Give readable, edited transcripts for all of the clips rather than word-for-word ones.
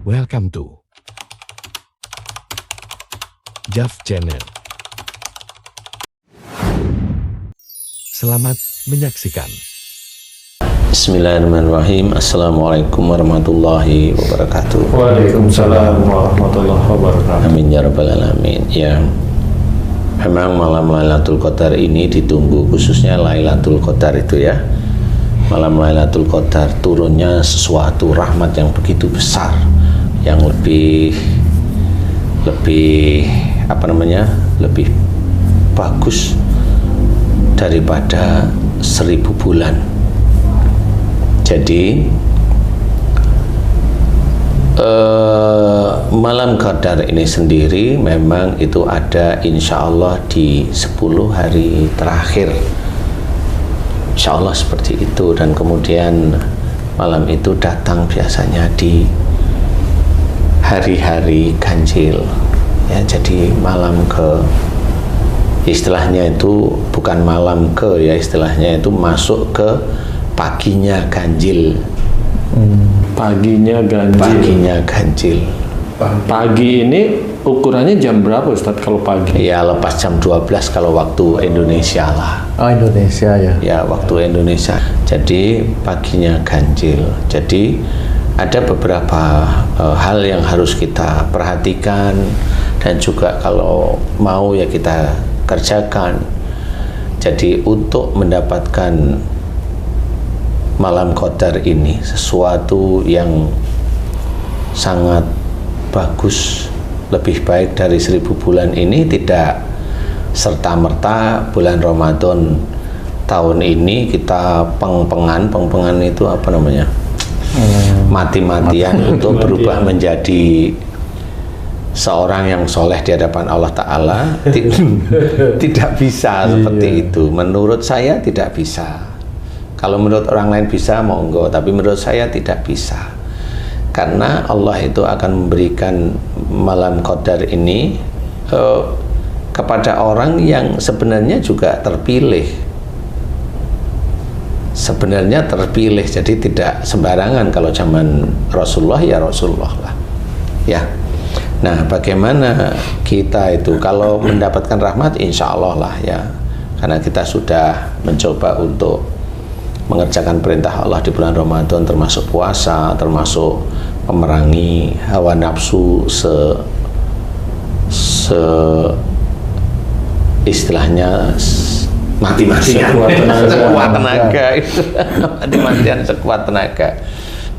Welcome to Jav Channel. Selamat menyaksikan. Bismillahirrahmanirrahim. Assalamualaikum warahmatullahi wabarakatuh. Waalaikumsalam warahmatullahi wabarakatuh. Amin ya rabbal alamin. Ya, memang malam Lailatul Qadar ini ditunggu, khususnya Lailatul Qadar itu ya. Malam Lailatul Qadar turunnya sesuatu rahmat yang begitu besar, yang lebih lebih bagus daripada 1000 bulan. Jadi malam Qadar ini sendiri memang itu ada insya Allah di 10 hari terakhir, insya Allah seperti itu. Dan kemudian malam itu datang biasanya di hari-hari ganjil ya. Jadi malam istilahnya itu bukan malam ya, istilahnya itu masuk ke paginya ganjil. Paginya ganjil. Pagi ini ukurannya jam berapa Ustadz kalau pagi? Ya lepas jam 12 kalau waktu Indonesia lah. Oh Indonesia ya? Ya waktu Indonesia. Jadi paginya ganjil. Jadi ada beberapa hal yang harus kita perhatikan, dan juga kalau mau ya kita kerjakan. Jadi untuk mendapatkan malam Qadar ini sesuatu yang sangat bagus, lebih baik dari 1000 bulan ini, tidak serta-merta bulan Ramadan tahun ini kita peng-pengan itu apa namanya? Mati-matian untuk berubah menjadi seorang yang soleh di hadapan Allah Ta'ala. Tidak bisa seperti itu. Menurut saya tidak bisa. Kalau menurut orang lain bisa, monggo, tapi menurut saya tidak bisa. Karena Allah itu akan memberikan malam Qadar ini kepada orang yang sebenarnya juga terpilih. Sebenarnya terpilih, jadi tidak sembarangan. Kalau zaman Rasulullah ya Rasulullah lah. Ya. Nah, bagaimana kita itu kalau mendapatkan rahmat, insya Allah lah ya. Karena kita sudah mencoba untuk mengerjakan perintah Allah di bulan Ramadan, termasuk puasa, termasuk memerangi hawa nafsu istilahnya mati-matian sekuat tenaga itu. Mati-matian sekuat tenaga.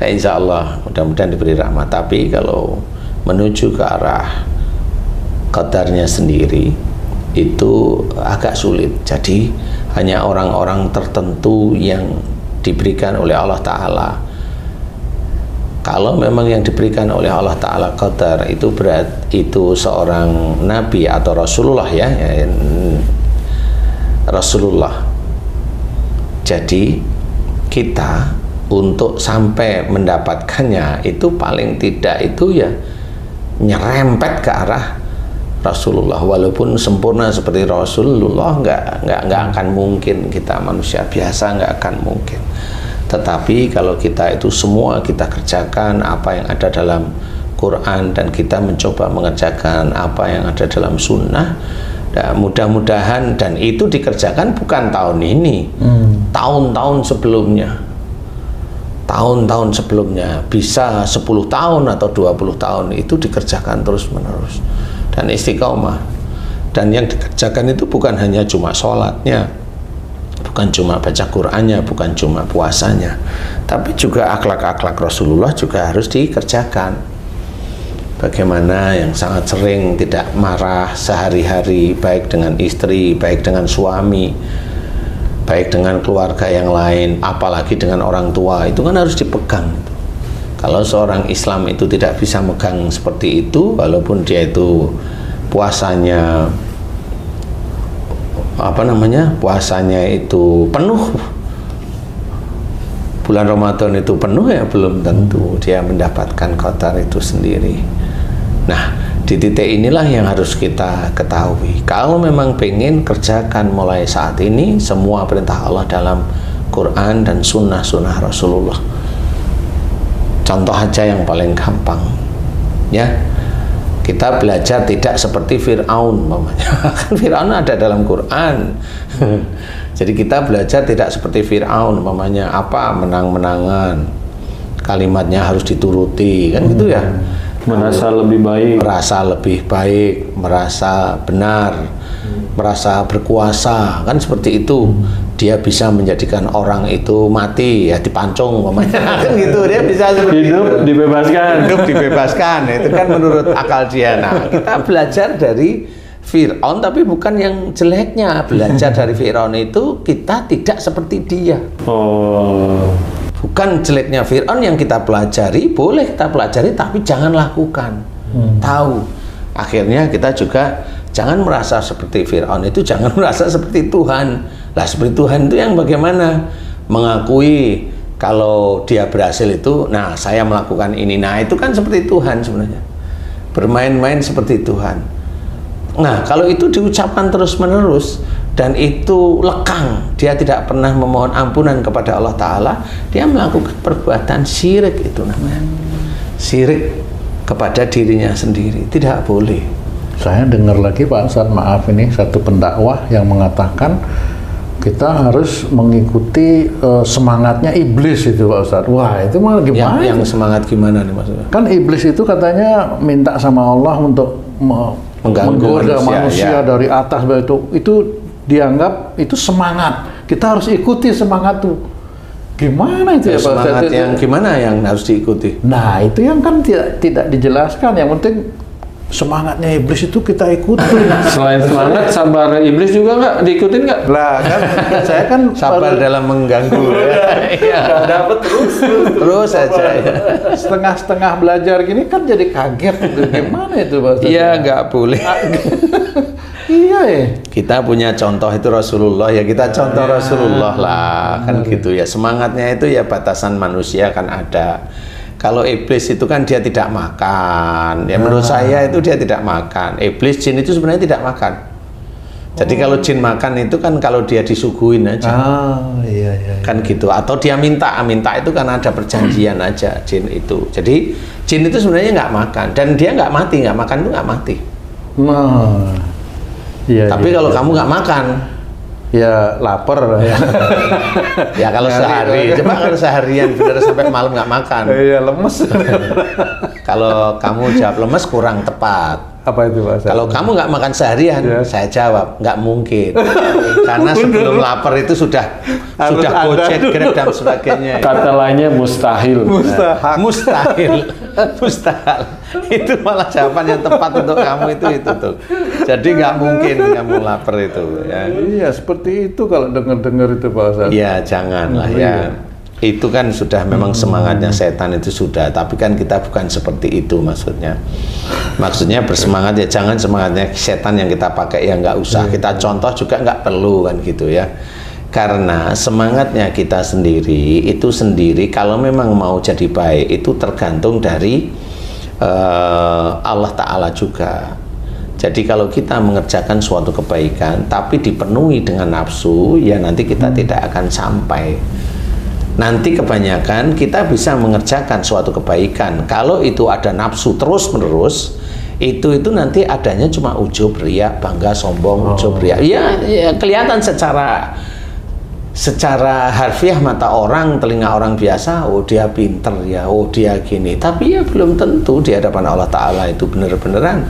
Nah, insya Allah mudah-mudahan diberi rahmat. Tapi kalau menuju ke arah qadarnya sendiri itu agak sulit. Jadi hanya orang-orang tertentu yang diberikan oleh Allah Ta'ala. Kalau memang yang diberikan oleh Allah Ta'ala Qadar itu itu seorang Nabi atau Rasulullah ya, Rasulullah. Jadi kita untuk sampai mendapatkannya itu paling tidak itu ya nyerempet ke arah Rasulullah. Walaupun sempurna seperti Rasulullah nggak akan mungkin, kita manusia biasa nggak akan mungkin. Tetapi kalau kita itu semua kita kerjakan apa yang ada dalam Quran, dan kita mencoba mengerjakan apa yang ada dalam sunnah, dan mudah-mudahan, dan itu dikerjakan bukan tahun ini, tahun-tahun sebelumnya. Tahun-tahun sebelumnya, bisa 10 tahun atau 20 tahun itu dikerjakan terus-menerus dan istiqomah. Dan yang dikerjakan itu bukan hanya cuma sholatnya, bukan cuma baca Qur'annya, bukan cuma puasanya, tapi juga akhlak-akhlak Rasulullah juga harus dikerjakan. Bagaimana yang sangat sering tidak marah sehari-hari, baik dengan istri, baik dengan suami, baik dengan keluarga yang lain, apalagi dengan orang tua, itu kan harus dipegang. Kalau seorang Islam itu tidak bisa megang seperti itu, walaupun dia itu puasanya puasanya itu penuh, bulan Ramadan itu penuh, ya belum tentu dia mendapatkan Qadar itu sendiri. Nah, di titik inilah yang harus kita ketahui. Kalau memang pengen kerjakan mulai saat ini semua perintah Allah dalam Quran dan sunnah-sunnah Rasulullah. Contoh aja yang paling gampang, Ya, kita belajar tidak seperti Fir'aun umpamanya. Kan Fir'aun ada dalam Quran. Jadi kita belajar tidak seperti Fir'aun umpamanya, apa menang-menangan, kalimatnya harus dituruti, kan gitu ya. Merasa lebih baik. Merasa lebih baik, merasa benar, merasa berkuasa, kan seperti itu. Dia bisa menjadikan orang itu mati, ya dipancung umpamanya. Kan gitu, dia bisa seperti Hidup dibebaskan. Hidup dibebaskan, itu kan menurut akal dia. Nah, kita belajar dari Fir'aun, tapi bukan yang jeleknya. Belajar dari Fir'aun itu kita tidak seperti dia. Oh. Bukan jeleknya Fir'aun yang kita pelajari, boleh kita pelajari, tapi jangan lakukan. Tahu. Akhirnya kita juga jangan merasa seperti Fir'aun itu, jangan merasa seperti Tuhan. Lah seperti Tuhan itu yang bagaimana? Mengakui kalau dia berhasil itu, nah saya melakukan ini. Nah itu kan seperti Tuhan sebenarnya. Bermain-main seperti Tuhan. Nah, kalau itu diucapkan terus-menerus dan itu lekang, dia tidak pernah memohon ampunan kepada Allah Ta'ala, dia melakukan perbuatan syirik, itu namanya. Syirik kepada dirinya sendiri, tidak boleh. Saya dengar lagi Pak Ustadz, maaf ini satu pendakwah yang mengatakan kita harus mengikuti semangatnya iblis itu Pak Ustadz. Wah itu malah gimana? Yang semangat gimana nih maksudnya? Kan iblis itu katanya minta sama Allah untuk menggoda manusia ya. dari atas, itu dianggap itu semangat. Kita harus ikuti semangat itu. Gimana itu ya Pak Ustadz? Semangat yang gimana yang harus diikuti? Nah itu yang kan tidak dijelaskan. Yang penting semangatnya iblis itu kita ikuti. Selain semangat, sabar iblis juga nggak diikutin nggak? Lah kan saya kan Sabar dalam mengganggu. Nggak dapet Terus saja. Ya. Setengah-setengah belajar gini kan jadi kaget gitu. Gimana itu Pak Ustadz? Iya, nggak boleh. Iya ya. Kita punya contoh itu Rasulullah, ya kita contoh Rasulullah lah, kan gitu ya. Semangatnya itu ya batasan manusia kan ada. Kalau iblis itu kan dia tidak makan. Ya menurut saya itu dia tidak makan. Iblis, jin itu sebenarnya tidak makan. Jadi kalau jin makan itu kan kalau dia disuguhin aja. Iya. Kan gitu. Atau dia minta itu kan ada perjanjian aja jin itu. Jadi jin itu sebenarnya nggak makan dan dia nggak mati, nggak makan itu nggak mati. Nah. Iya. Tapi kalau kamu nggak makan, ya lapar. ya kalau sehari, coba kalau seharian benar sampai malam nggak makan. Iya lemes. Kalau kamu jawab lemes kurang tepat. Apa itu Pak? Kalau kamu nggak makan seharian, saya jawab nggak mungkin. Karena sebelum lapar itu sudah gojek, grab dan sebagainya. Kata lainnya mustahil. Mustahil. Itu malah jawaban yang tepat untuk kamu itu tuh. Jadi nggak mungkin kamu lapar itu. Ya. Iya seperti itu kalau dengar itu Pak Ustadz. Ya janganlah ya. Itu kan sudah memang semangatnya setan itu sudah, tapi kan kita bukan seperti itu maksudnya. Maksudnya bersemangat ya jangan semangatnya setan yang kita pakai, ya nggak usah. Kita contoh juga nggak perlu kan gitu ya. Karena semangatnya kita sendiri itu sendiri kalau memang mau jadi baik itu tergantung dari Allah Ta'ala juga. Jadi kalau kita mengerjakan suatu kebaikan tapi dipenuhi dengan nafsu, ya nanti kita tidak akan sampai. Nanti kebanyakan kita bisa mengerjakan suatu kebaikan kalau itu ada nafsu terus-menerus, itu nanti adanya cuma ujub, riya, bangga, sombong, ujub, riya. Ya kelihatan secara harfiah mata orang, telinga orang biasa, oh dia pinter ya, oh dia gini. Tapi ya belum tentu di hadapan Allah Ta'ala itu benar-beneran.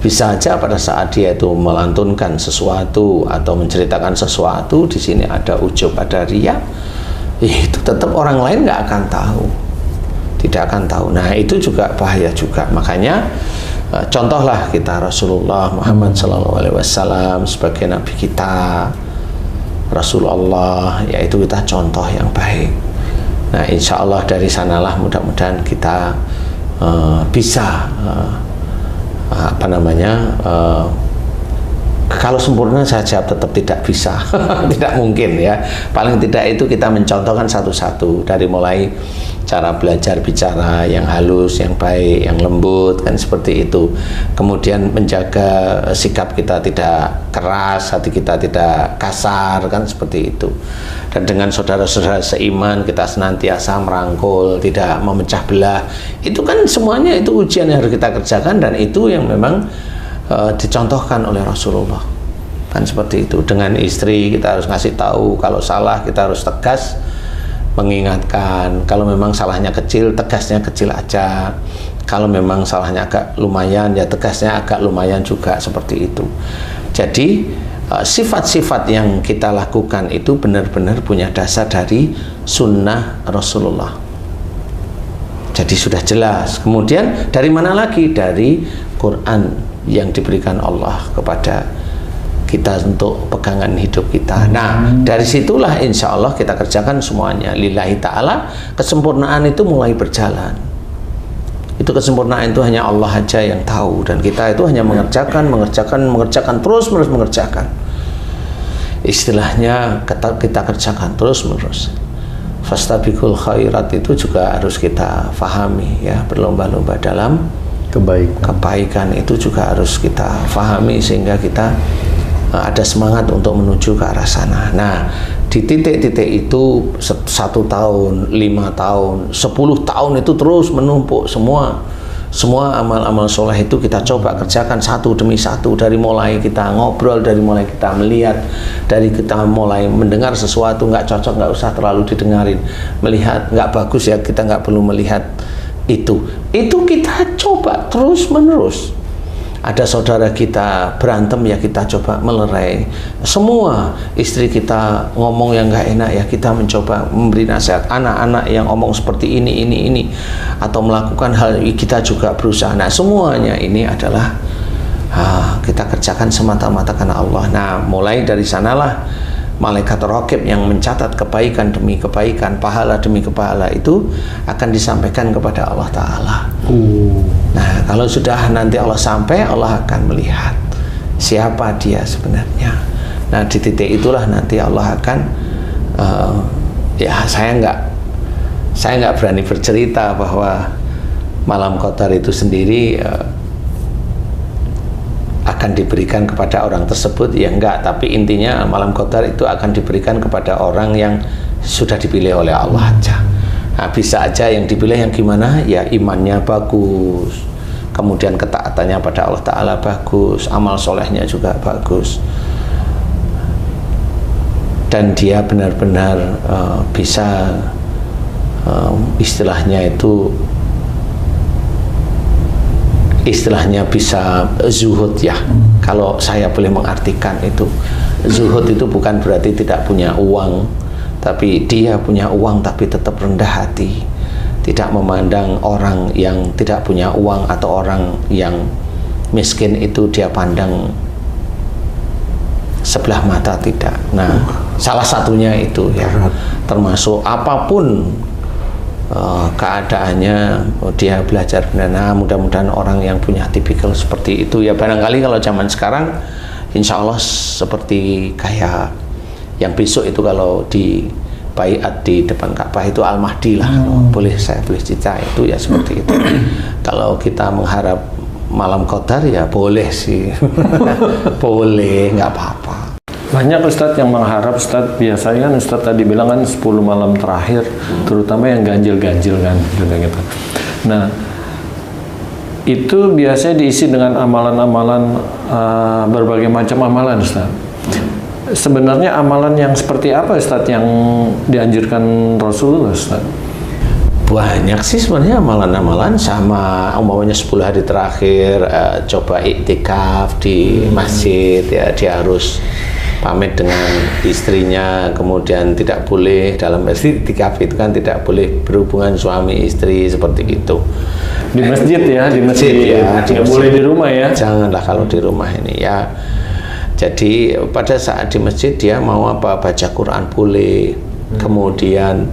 Bisa aja pada saat dia itu melantunkan sesuatu atau menceritakan sesuatu, di sini ada ujub, ada riya, itu tetap orang lain nggak akan tahu, tidak akan tahu. Nah itu juga bahaya juga. Makanya contohlah kita Rasulullah Muhammad SAW sebagai Nabi kita, Rasulullah, yaitu kita contoh yang baik. Nah insya Allah dari sanalah mudah-mudahan kita bisa Kalau sempurna saya jawab tetap tidak bisa. Tidak mungkin ya. Paling tidak itu kita mencontohkan satu-satu, dari mulai cara belajar bicara yang halus, yang baik, yang lembut, kan seperti itu. Kemudian menjaga sikap kita tidak keras, hati kita tidak kasar, kan seperti itu. Dan dengan saudara-saudara seiman kita senantiasa merangkul, tidak memecah belah. Itu kan semuanya itu ujian yang harus kita kerjakan, dan itu yang memang dicontohkan oleh Rasulullah, kan seperti itu. Dengan istri kita harus ngasih tahu, kalau salah kita harus tegas mengingatkan. Kalau memang salahnya kecil, tegasnya kecil aja. Kalau memang salahnya agak lumayan, ya tegasnya agak lumayan juga, seperti itu. Jadi sifat-sifat yang kita lakukan itu benar-benar punya dasar dari sunnah Rasulullah. Jadi sudah jelas. Kemudian dari mana lagi? Dari Quran yang diberikan Allah kepada kita untuk pegangan hidup kita. Nah, dari situlah insya Allah kita kerjakan semuanya lillahi ta'ala. Kesempurnaan itu mulai berjalan. Itu kesempurnaan itu hanya Allah aja yang tahu, dan kita itu hanya mengerjakan, terus menerus mengerjakan. Istilahnya kita kerjakan terus menerus. Fastabiqul khairat itu juga harus kita fahami ya, berlomba-lomba dalam kebaikan itu juga harus kita fahami, sehingga kita ada semangat untuk menuju ke arah sana. Nah, di titik-titik itu 1 tahun, 5 tahun, 10 tahun itu terus menumpuk semua amal-amal soleh itu kita coba kerjakan satu demi satu. Dari mulai kita ngobrol, dari mulai kita melihat, dari kita mulai mendengar sesuatu nggak cocok, nggak usah terlalu didengarin. Melihat nggak bagus ya, kita nggak perlu melihat itu kita coba terus menerus. Ada saudara kita berantem, ya kita coba melerai. Semua istri kita ngomong yang nggak enak, ya kita mencoba memberi nasihat. Anak-anak yang ngomong seperti ini atau melakukan hal, kita juga berusaha. Nah, semuanya ini adalah kita kerjakan semata-mata karena Allah. Nah, mulai dari sanalah malaikat raqib yang mencatat kebaikan demi kebaikan, pahala demi pahala itu akan disampaikan kepada Allah Ta'ala. Nah, kalau sudah nanti Allah sampai, Allah akan melihat siapa dia sebenarnya. Nah, di titik itulah nanti Allah akan ya saya nggak berani bercerita bahwa malam qadar itu sendiri akan diberikan kepada orang tersebut, ya enggak, tapi intinya malam qadar itu akan diberikan kepada orang yang sudah dipilih oleh Allah aja. Nah, bisa aja yang dipilih yang gimana, ya imannya bagus, kemudian ketaatannya pada Allah Ta'ala bagus, amal solehnya juga bagus, dan dia benar-benar bisa istilahnya bisa zuhud ya. Kalau saya boleh mengartikan itu, zuhud itu bukan berarti tidak punya uang, tapi dia punya uang tapi tetap rendah hati, tidak memandang orang yang tidak punya uang atau orang yang miskin itu dia pandang sebelah mata, tidak. Nah, salah satunya itu ya, termasuk apapun keadaannya dia belajar benar. Nah, mudah-mudahan orang yang punya tipikal seperti itu ya, barangkali kalau zaman sekarang insya Allah seperti kayak yang besok itu kalau di baiat di depan Ka'bah itu Al-Mahdi lah. Boleh saya boleh cerita itu ya seperti itu. Kalau kita mengharap malam qadar ya boleh sih. Boleh, nggak apa-apa. Banyak Ustadz yang mengharap, Ustadz biasanya kan Ustadz tadi bilang kan 10 malam terakhir, terutama yang ganjil-ganjil kan gitu. Nah, itu biasanya diisi dengan amalan-amalan berbagai macam amalan Ustadz. Sebenarnya amalan yang seperti apa Ustadz yang dianjurkan Rasulullah Ustadz? Banyak sih sebenarnya amalan-amalan, sama umpamanya 10 hari terakhir coba iktikaf di masjid ya, dia harus pamit dengan istrinya, kemudian tidak boleh dalam iktikaf itu kan tidak boleh berhubungan suami istri seperti itu. Di masjid ya, di masjid ya, nggak boleh di rumah ya. Janganlah kalau di rumah ini ya. Jadi pada saat di masjid dia mau apa, baca Quran boleh, kemudian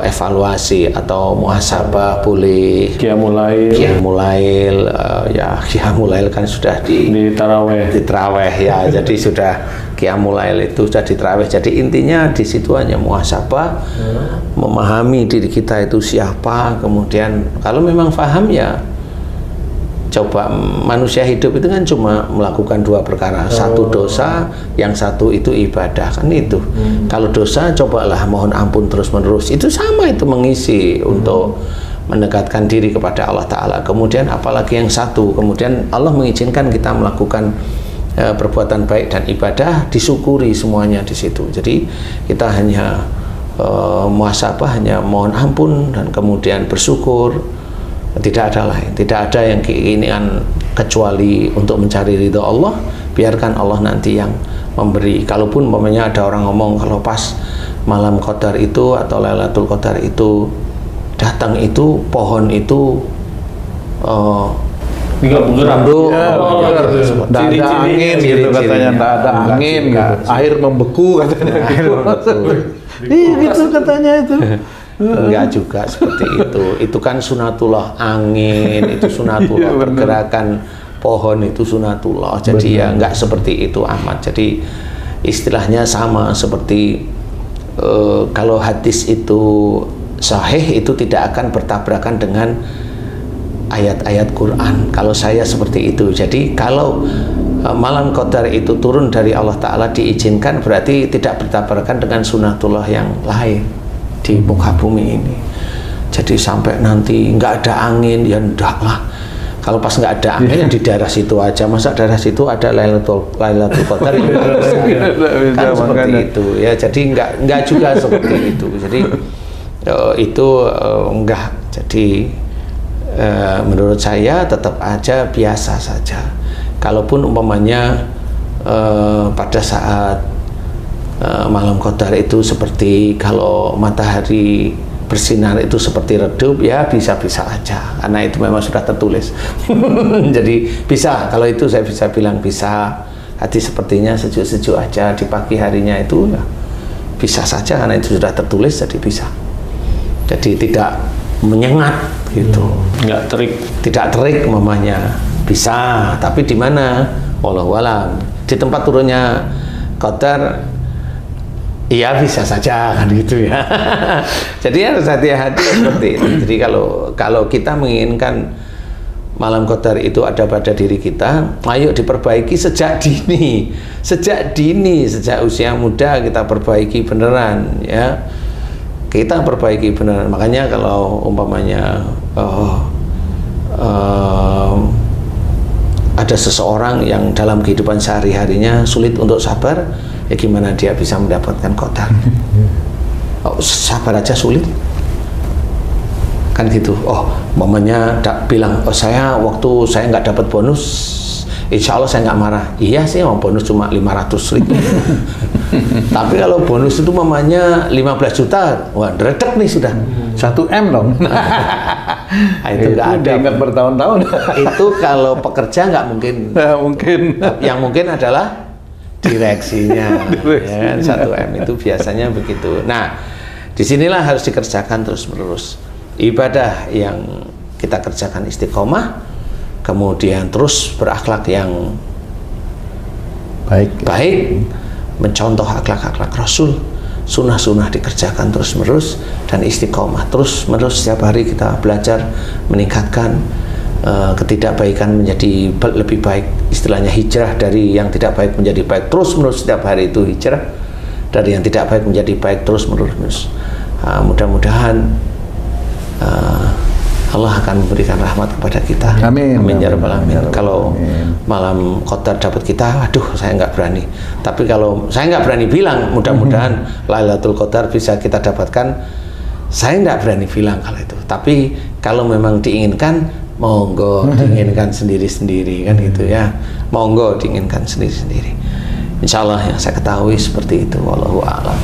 evaluasi atau muhasabah, boleh Qiyamulail, ya Qiyamulail kan sudah di taraweh ya, jadi sudah Qiyamulail itu sudah di taraweh. Jadi intinya di situ hanya muhasabah, memahami diri kita itu siapa, kemudian kalau memang paham ya coba. Manusia hidup itu kan cuma melakukan dua perkara, satu dosa, yang satu itu ibadah, kan itu. Kalau dosa cobalah mohon ampun terus menerus, itu sama, itu mengisi untuk mendekatkan diri kepada Allah Ta'ala. Kemudian apalagi yang satu, kemudian Allah mengizinkan kita melakukan perbuatan baik dan ibadah, disyukuri semuanya di situ. Jadi kita hanya muhasabah, hanya mohon ampun dan kemudian bersyukur. Tidak ada lain, tidak ada yang keinginan kecuali untuk mencari ridho Allah. Biarkan Allah nanti yang memberi. Kalaupun umpamanya ada orang ngomong kalau pas malam Qadar itu atau Lailatul Qadar itu datang, itu pohon itu berambut, tidak ada angin gitu katanya, tidak ada angin gitu, air membeku katanya. Gitu katanya itu. Enggak juga seperti itu kan sunatullah angin, itu sunatullah pergerakan pohon itu sunatullah. Jadi ya enggak seperti itu amat. Jadi istilahnya sama seperti kalau hadis itu sahih, itu tidak akan bertabrakan dengan ayat-ayat Quran. Kalau saya seperti itu. Jadi kalau malam Qadar itu turun dari Allah Ta'ala diizinkan, berarti tidak bertabrakan dengan sunatullah yang lain di muka bumi ini. Jadi sampai nanti nggak ada angin, ya enggak lah. Kalau pas nggak ada angin, di daerah situ aja. Masa daerah situ ada Lailatul Qadar itu kan seperti itu ya. Jadi nggak juga seperti itu. Jadi itu enggak. Jadi menurut saya tetap aja biasa saja. Kalaupun umpamanya pada saat malam Qadar itu seperti kalau matahari bersinar itu seperti redup, ya bisa-bisa aja, karena itu memang sudah tertulis. Jadi bisa, kalau itu saya bisa bilang bisa. Hati sepertinya sejuk-sejuk aja di pagi harinya itu ya bisa saja, karena itu sudah tertulis, jadi bisa. Jadi tidak menyengat gitu, nggak terik, tidak terik mamanya, bisa. Tapi di mana? Wallahu alam. Di tempat turunnya Qadar, iya bisa saja kan gitu ya. Jadi harus hati-hati seperti itu. Jadi kalau kita menginginkan malam Qadar itu ada pada diri kita, ayo diperbaiki sejak dini, sejak usia muda kita perbaiki beneran ya. Kita perbaiki beneran. Makanya kalau umpamanya ada seseorang yang dalam kehidupan sehari-harinya sulit untuk sabar, ya gimana dia bisa mendapatkan Qadar? Sabar aja sulit kan gitu. Mamanya bilang, saya waktu saya nggak dapat bonus, insya Allah saya nggak marah. Iya sih, bonus cuma 500.000. Tapi kalau bonus itu mamanya 15 juta, wah dredeg nih sudah. 1 M dong. Nah, itu nggak ada. Ingat bertahun-tahun. Itu kalau pekerja nggak mungkin. Mungkin. Yang mungkin adalah direksinya. Ya kan, 1 M itu biasanya begitu. Nah, disinilah harus dikerjakan terus-menerus. Ibadah yang kita kerjakan istiqomah, kemudian terus berakhlak yang baik, mencontoh akhlak-akhlak Rasul, sunnah-sunnah dikerjakan terus-menerus, dan istiqomah terus-menerus. Setiap hari kita belajar meningkatkan ketidakbaikan menjadi lebih baik. Istilahnya hijrah dari yang tidak baik menjadi baik, terus-menerus. Setiap hari itu hijrah dari yang tidak baik menjadi baik, terus-menerus. Mudah-mudahan Allah akan memberikan rahmat kepada kita. Amin. Amin ya rabbal alamin. Kalau malam Qadar dapat kita, aduh saya nggak berani. Tapi kalau saya nggak berani bilang, mudah-mudahan Lailatul Qadar bisa kita dapatkan. Saya nggak berani bilang kalau itu. Tapi kalau memang diinginkan, monggo diinginkan sendiri-sendiri kan gitu ya. Monggo diinginkan sendiri-sendiri. Insya Allah yang saya ketahui seperti itu. Wallahu a'lam.